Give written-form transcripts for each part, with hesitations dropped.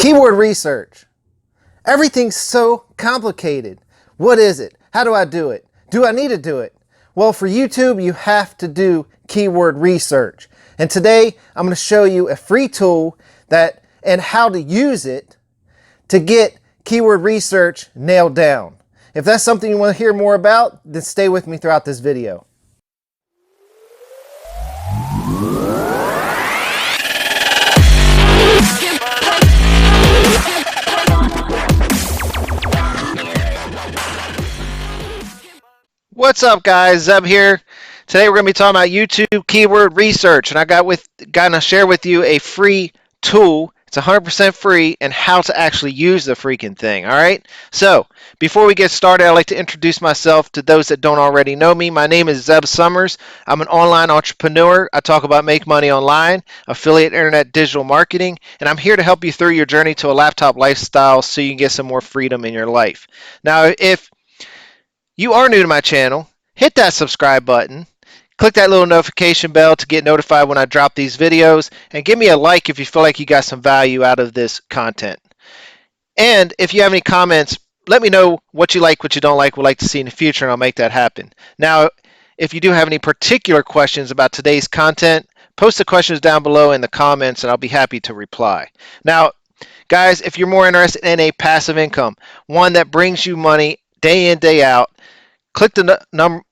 Keyword research. Everything's so complicated. What is it? How do I do it? Do I need to do it? Well, for YouTube, you have to do keyword research. And today, I'm going to show you a free tool and how to use it to get keyword research nailed down. If that's something you want to hear more about, then stay with me throughout this video. What's up, guys? Zeb here. Today we're going to be talking about YouTube keyword research, and I gonna share with you a free tool. It's 100% free, and how to actually use the freaking thing. All right. So before we get started, I'd like to introduce myself to those that don't already know me. My name is Zeb Summers. I'm an online entrepreneur. I talk about make money online, affiliate, internet, digital marketing, and I'm here to help you through your journey to a laptop lifestyle so you can get some more freedom in your life. Now, if you are new to my channel, hit that subscribe button, click that little notification bell to get notified when I drop these videos, and give me a like if you feel like you got some value out of this content. And if you have any comments, let me know what you like, what you don't like, would like to see in the future, and I'll make that happen. Now, if you do have any particular questions about today's content, post the questions down below in the comments, and I'll be happy to reply. Now, guys, if you're more interested in a passive income, one that brings you money day in, day out, click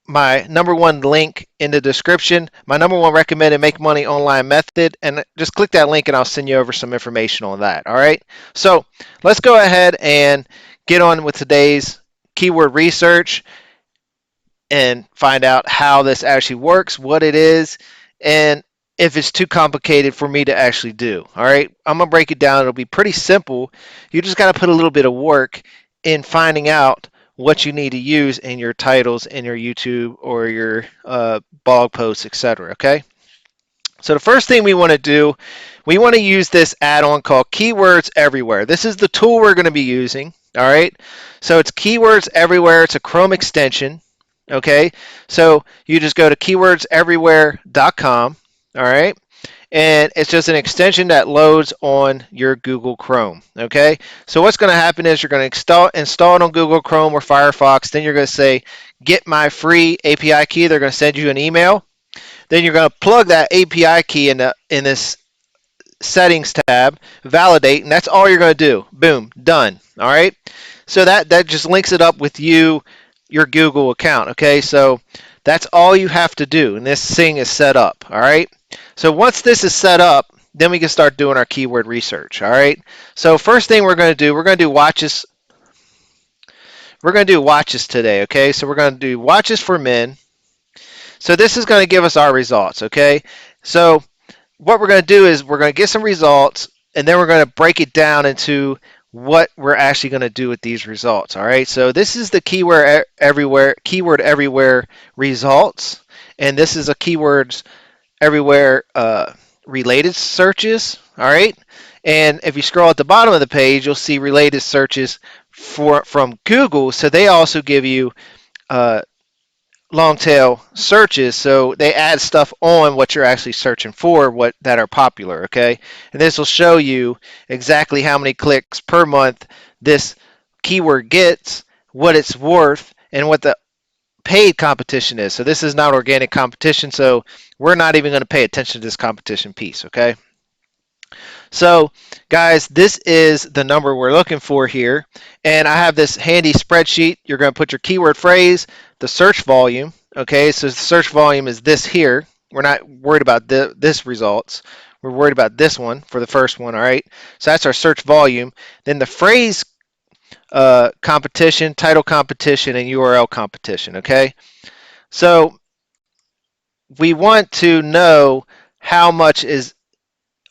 my number one link in the description, my number one recommended make money online method, and just click that link and I'll send you over some information on that. All right. So let's go ahead and get on with today's keyword research and find out how this actually works, what it is, and if it's too complicated for me to actually do. All right. I'm going to break it down. It'll be pretty simple. You just got to put a little bit of work in finding out what you need to use in your titles in your YouTube or your blog posts, etc. Okay. So the first thing we want to do, we want to use this add-on called Keywords Everywhere. This is the tool we're going to be using. All right. So it's Keywords Everywhere. It's a Chrome extension. Okay. So you just go to keywordseverywhere.com. All right. And it's just an extension that loads on your Google Chrome. Okay, so what's going to happen is you're going to install it on Google Chrome or Firefox. Then you're going to say, get my free API key. They're going to send you an email. Then you're going to plug that API key in this settings tab, validate, and that's all you're going to do. Boom, done. All right, so that just links it up with your Google account. Okay, so that's all you have to do, and this thing is set up. All right. So once this is set up, then we can start doing our keyword research. All right. So first thing we're going to do watches. We're going to do watches today. Okay. So we're going to do watches for men. So this is going to give us our results. Okay. So what we're going to do is we're going to get some results, and then we're going to break it down into what we're actually going to do with these results. All right. So this is the keyword everywhere results, and this is a keywords everywhere related searches. All right, and if you scroll at the bottom of the page, you'll see related searches from Google. So they also give you long tail searches, so they add stuff on what you're actually searching for, that are popular. Okay, and this will show you exactly how many clicks per month this keyword gets, what it's worth, and what the paid competition is. So this is not organic competition, so we're not even going to pay attention to this competition piece. Okay, so guys, this is the number we're looking for here, and I have this handy spreadsheet. You're going to put your keyword phrase, the search volume. Okay, so the search volume is this here. We're not worried about this results. We're worried about this one for the first one. All right, so that's our search volume. Then the phrase competition, title competition, and URL competition. Okay, so we want to know how much is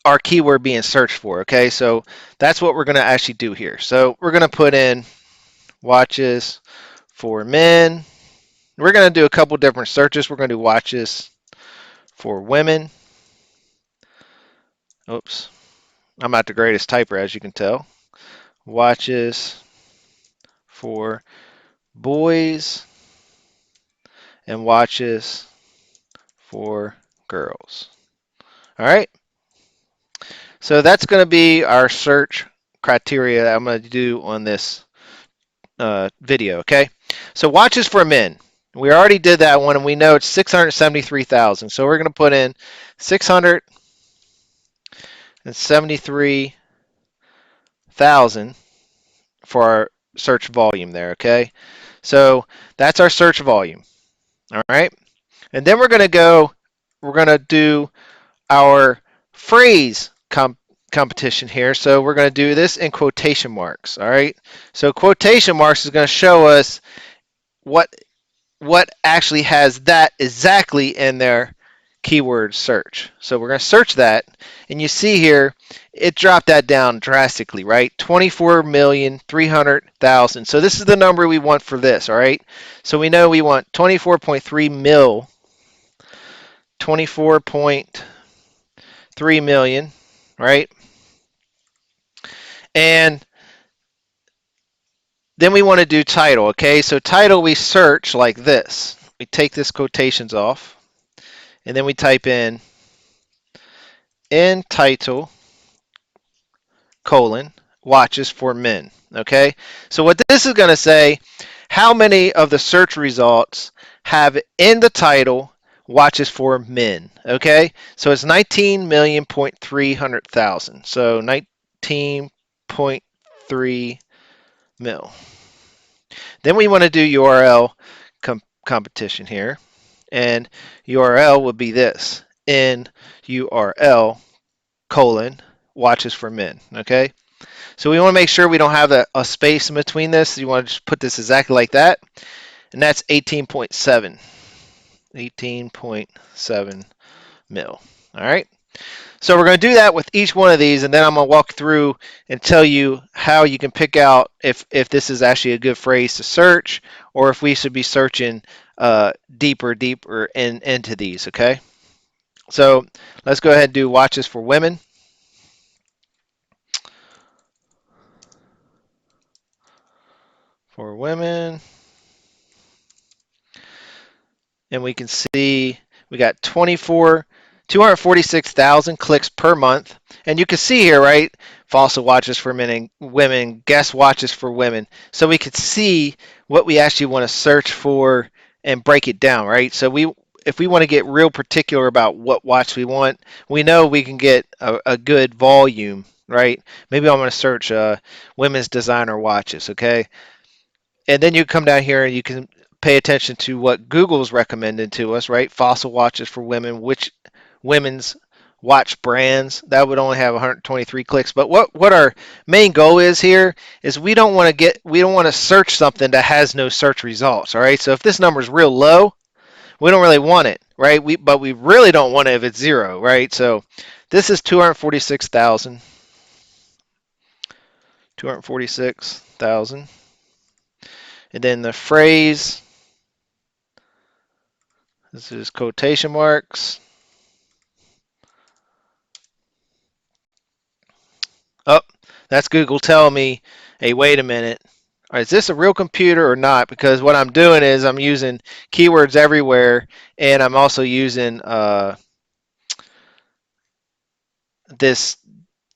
our keyword being searched for. Okay, so that's what we're going to actually do here. So we're going to put in watches for men. We're going to do a couple different searches. We're going to do watches for women. Oops, I'm not the greatest typer, as you can tell. Watches for boys and watches for girls. All right. So that's going to be our search criteria that I'm going to do on this video, okay? So watches for men. We already did that one, and we know it's 673,000. So we're going to put in 673,000 for our search volume there, okay? So that's our search volume, all right? And then we're going to do our phrase competition here. So we're going to do this in quotation marks, all right? So quotation marks is going to show us what actually has that exactly in their keyword search. So we're going to search that, and you see here it dropped that down drastically, right? 24,300,000. So this is the number we want for this, all right? So we know we want 24.3 mil, 24.3 million, right? And then we want to do title, okay? So title we search like this. We take this quotations off, and then we type in title colon watches for men, okay? So what this is going to say, how many of the search results have in the title watches for men, okay? So it's 19,300,000. So 19.3 mil. Then we want to do URL competition here, and URL would be this, in URL colon watches for men, okay? So we want to make sure we don't have a space in between this. You want to just put this exactly like that, and that's 18.7 mil. All right. So we're going to do that with each one of these, and then I'm going to walk through and tell you how you can pick out if this is actually a good phrase to search, or if we should be searching deeper into these, okay? So let's go ahead and do watches for women. For women. And we can see we got 246,000 clicks per month. And you can see here, right, fossil watches for men and women, guest watches for women. So we could see what we actually want to search for and break it down, right? So if we want to get real particular about what watch we want, we know we can get a good volume, right? Maybe I'm going to search women's designer watches, okay? And then you come down here and you can pay attention to what Google's recommended to us, right? Fossil watches for women, which women's watch brands. That would only have 123 clicks. But what our main goal is here is we don't want to search something that has no search results, all right? So if this number is real low, we don't really want it, right? But we really don't want it if it's zero, right? So this is 246,000. 246,000. And then the phrase, this is quotation marks. Oh, that's Google telling me, hey, wait a minute. All right, is this a real computer or not? Because what I'm doing is I'm using keywords everywhere, and I'm also using this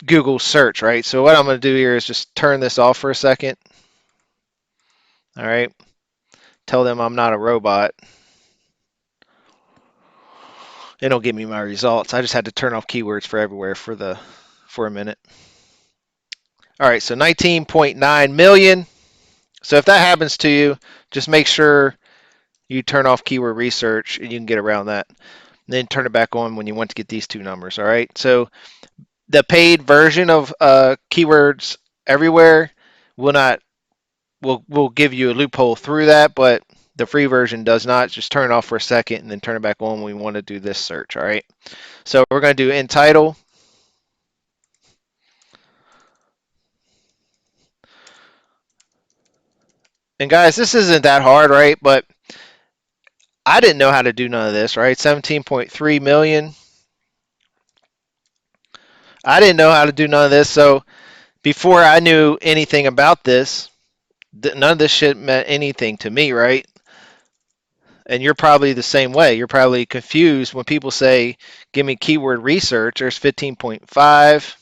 Google search, right? So what I'm going to do here is just turn this off for a second. All right. Tell them I'm not a robot. It'll give me my results. I just had to turn off keywords for everywhere for a minute. All right, so 19.9 million. So if that happens to you, just make sure you turn off keyword research and you can get around that. And then turn it back on when you want to get these two numbers, all right? So the paid version of keywords everywhere will give you a loophole through that, but the free version does not. Just turn it off for a second and then turn it back on when we want to do this search, all right? So we're going to do in title. And guys, this isn't that hard, right? But I didn't know how to do none of this, right? 17.3 million. I didn't know how to do none of this. So before I knew anything about this, none of this shit meant anything to me, right? And you're probably the same way. You're probably confused when people say, give me keyword research. There's 15.5.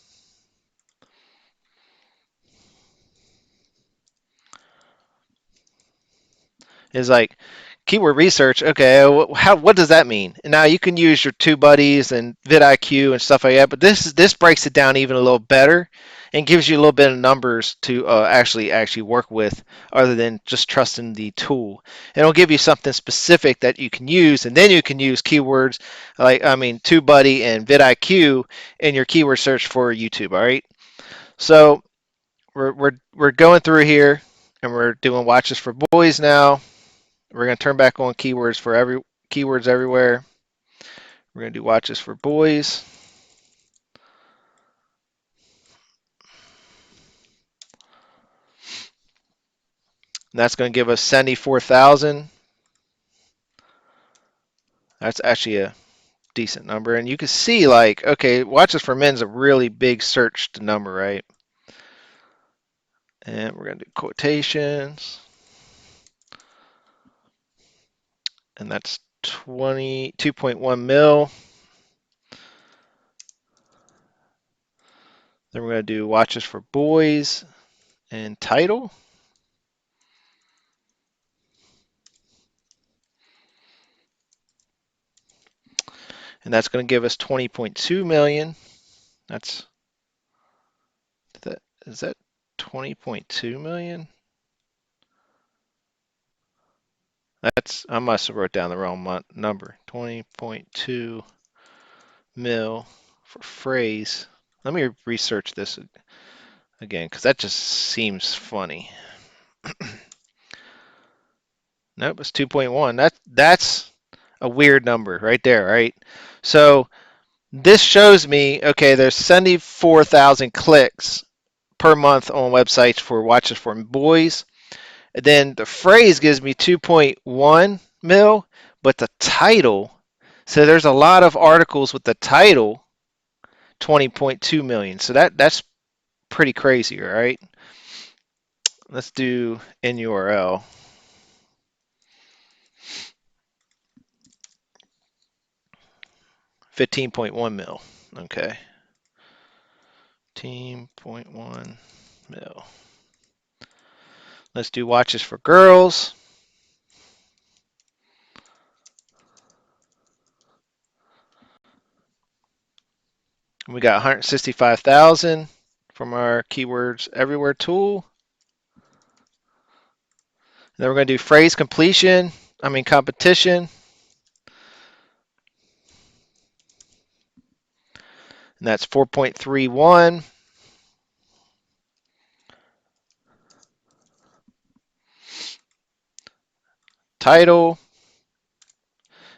is like keyword research. Okay, what does that mean? And now you can use your TubeBuddies and vidIQ and stuff like that, but this breaks it down even a little better and gives you a little bit of numbers to actually work with, other than just trusting the tool. And it'll give you something specific that you can use, and then you can use keywords like TubeBuddy and vidIQ in your keyword search for YouTube. All right, so we're going through here, and we're doing watches for boys now. We're going to turn back on keywords everywhere. We're going to do watches for boys. And that's going to give us 74,000. That's actually a decent number. And you can see, like, okay, watches for men's a really big searched number, right? And we're going to do quotations. And that's 2.1 mil. Then we're going to do watches for boys and title. And that's going to give us 20.2 million. Is that 20.2 million? I must have wrote down the wrong number. 20.2 mil for phrase. Let me research this again, because that just seems funny. Nope, it's 2.1. That's a weird number right there, right? So this shows me, okay, there's 74,000 clicks per month on websites for watches for boys. And then the phrase gives me 2.1 mil, but the title, so there's a lot of articles with the title 20.2 million. So that's pretty crazy, all right? Let's do in URL. $15.1 mil. Okay. 15.1 mil. Let's do watches for girls. We got 165,000 from our keywords everywhere tool. And then we're going to do phrase competition. And that's 4.31. Title.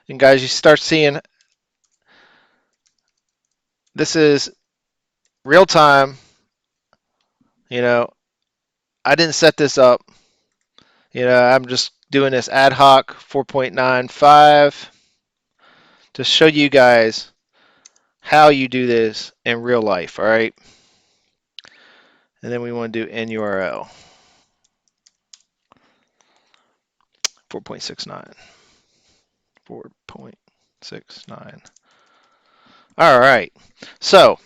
And guys, you start seeing this is real time. You know, I didn't set this up. You know, I'm just doing this ad hoc 4.95 to show you guys how you do this in real life, all right? And then we want to do in URL. 4.69. 4.69. All right. So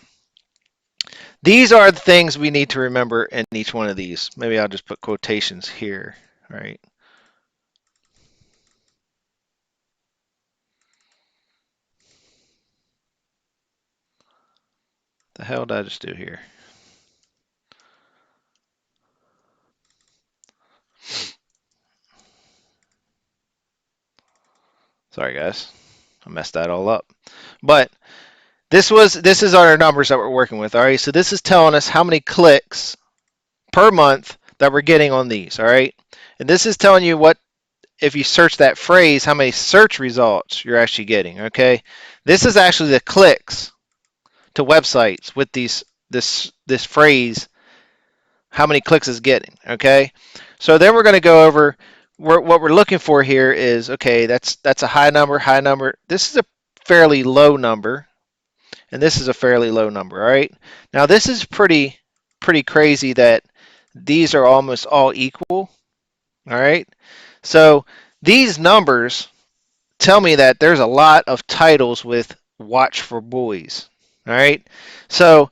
these are the things we need to remember in each one of these. Maybe I'll just put quotations here, right? The hell did I just do here? Sorry, guys. I messed that all up. But this is our numbers that we're working with, all right? So this is telling us how many clicks per month that we're getting on these, all right? And this is telling you what, if you search that phrase, how many search results you're actually getting, okay? This is actually the clicks to websites with this phrase, how many clicks is getting, okay? So then we're going to go over what we're looking for here is, okay, that's a high number. This is a fairly low number, and this is a fairly low number, all right? Now this is pretty crazy that these are almost all equal, all right? So these numbers tell me that there's a lot of titles with watch for boys, all right? So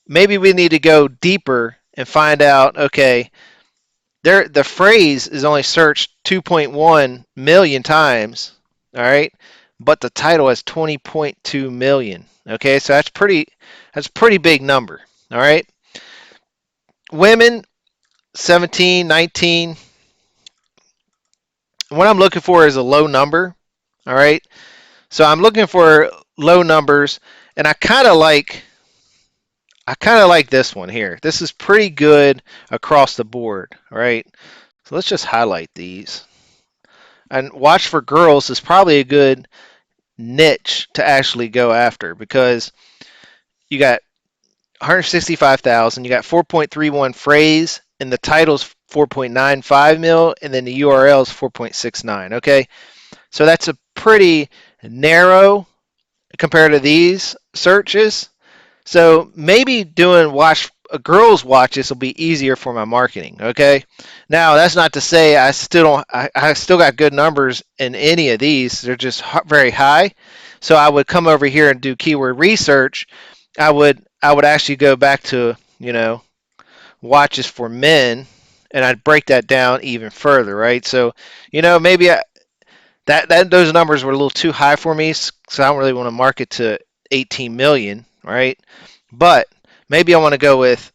maybe we need to go deeper and find out, okay, the phrase is only searched 2.1 million times, all right, but the title has 20.2 million. Okay, so that's pretty big number. All right, women 17, 19. What I'm looking for is a low number. All right, so I'm looking for low numbers, and I kind of like this one here. This is pretty good across the board. All right, so let's just highlight these. And watch for girls is probably a good niche to actually go after because you got 165,000, you got 4.31 phrase, and the title's 4.95 mil, and then the URL is 4.69. Okay, so that's a pretty narrow compared to these searches. So maybe doing watch girls watches will be easier for my marketing. Okay, now that's not to say I still don't. I still got good numbers in any of these. They're just very high. So I would come over here and do keyword research. I would actually go back to watches for men, and I'd break that down even further, right? So maybe that those numbers were a little too high for me, so I don't really want to market to 18 million, right? But maybe I want to go with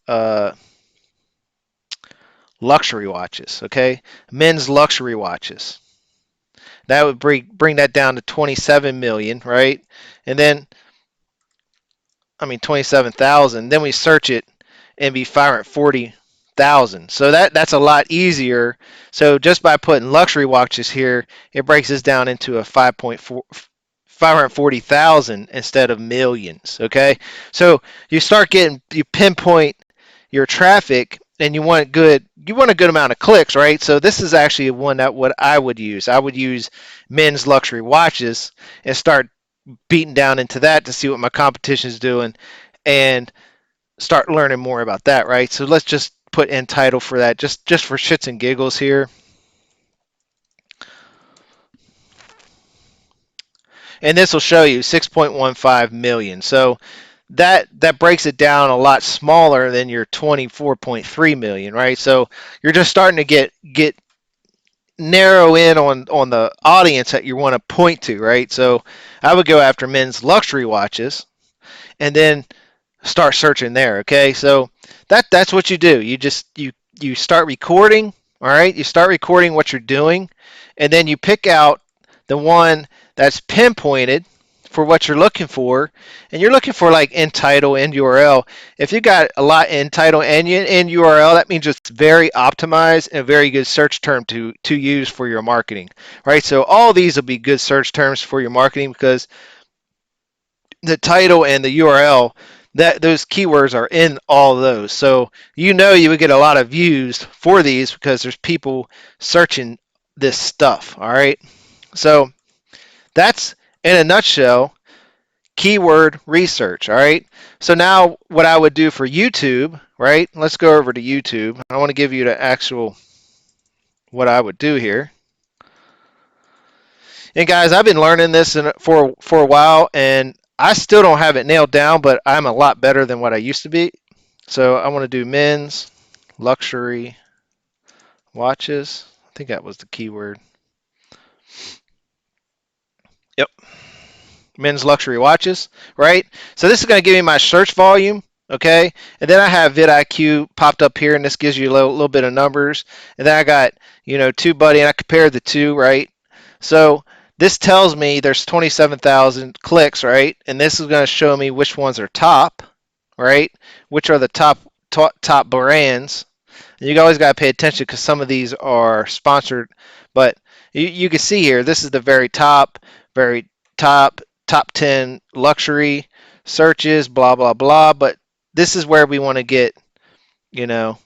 luxury watches, okay? Men's luxury watches. That would bring that down to 27 million, right? And then, I mean, 27,000. Then we search it and be 540,000. So that's a lot easier. So just by putting luxury watches here, it breaks this down into a 540,000 instead of millions. Okay, so you pinpoint your traffic, and you want a good amount of clicks, right? So this is actually one that what I would use. I would use men's luxury watches and start beating down into that to see what my competition is doing, and start learning more about that, right? So let's just put in title for that, just for shits and giggles here. And this will show you 6.15 million. So that breaks it down a lot smaller than your 24.3 million, right? So you're just starting to get narrow in on the audience that you want to point to, right? So I would go after men's luxury watches, and then start searching there. Okay, so that's what you do. You start recording. All right, you start recording what you're doing, and then you pick out the one that's pinpointed for what you're looking for, and you're looking for like in title, in URL. If you got a lot in title and in URL, that means it's very optimized and a very good search term to use for your marketing, right? So all these will be good search terms for your marketing because the title and the URL, that those keywords are in all of those. So you would get a lot of views for these because there's people searching this stuff. All right. So that's in a nutshell keyword research. All right. So now what I would do for YouTube, right? Let's go over to YouTube. I want to give you the actual what I would do here. And guys, I've been learning this for a while, and I still don't have it nailed down, but I'm a lot better than what I used to be. So I want to do men's luxury watches. I think that was the keyword. Yep, men's luxury watches, right? So this is going to give me my search volume, okay? And then I have vidIQ popped up here, and this gives you a little bit of numbers. And then I got, TubeBuddy, and I compared the two, right? So this tells me there's 27,000 clicks, right? And this is going to show me which ones are top, right? Which are the top brands. And you always got to pay attention because some of these are sponsored, but you can see here, this is the very top 10 luxury searches, blah, blah, blah. But this is where we want to get, you know,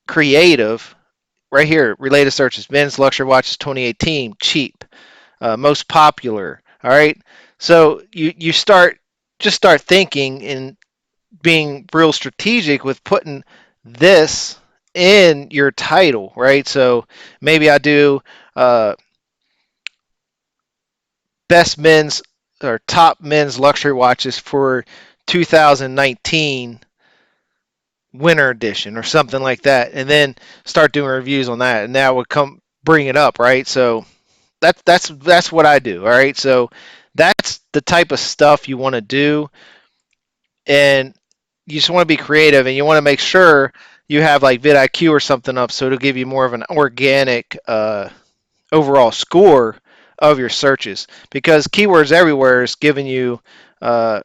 creative. Right here, related searches, men's luxury watches 2018, cheap, most popular. All right. So you start thinking and being real strategic with putting this in your title, right? So maybe I do uh, best men's or top men's luxury watches for 2019 winter edition or something like that, and then start doing reviews on that, and that would come bring it up, right? So that's what I do. All right, so that's the type of stuff you want to do, and you just want to be creative, and you want to make sure you have like vidIQ or something up, so it'll give you more of an organic overall score of your searches, because keywords everywhere is giving you uh,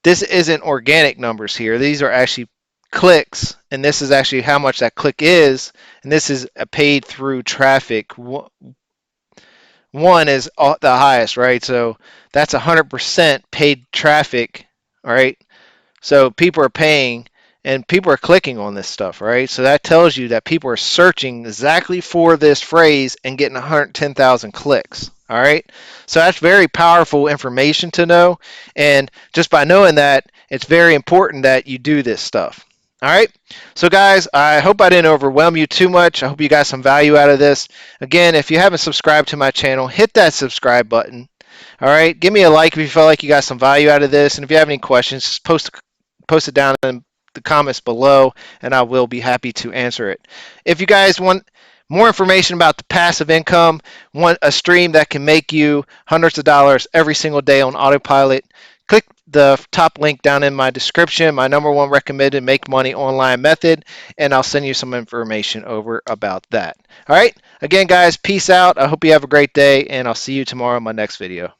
this isn't organic numbers here. These are actually clicks, and this is actually how much that click is, and this is a paid through traffic. One is the highest, right? So that's 100% paid traffic, all right? So people are paying and people are clicking on this stuff, right? So that tells you that people are searching exactly for this phrase and getting 110,000 clicks. All right. So that's very powerful information to know. And just by knowing that, it's very important that you do this stuff. All right. So, guys, I hope I didn't overwhelm you too much. I hope you got some value out of this. Again, if you haven't subscribed to my channel, hit that subscribe button. All right. Give me a like if you feel like you got some value out of this. And if you have any questions, just post it down in the comments below, and I will be happy to answer it. If you guys want more information about the passive income, want a stream that can make you hundreds of dollars every single day on autopilot, click the top link down in my description, my number one recommended make money online method, and I'll send you some information over about that. All right. Again, guys, peace out. I hope you have a great day, and I'll see you tomorrow in my next video.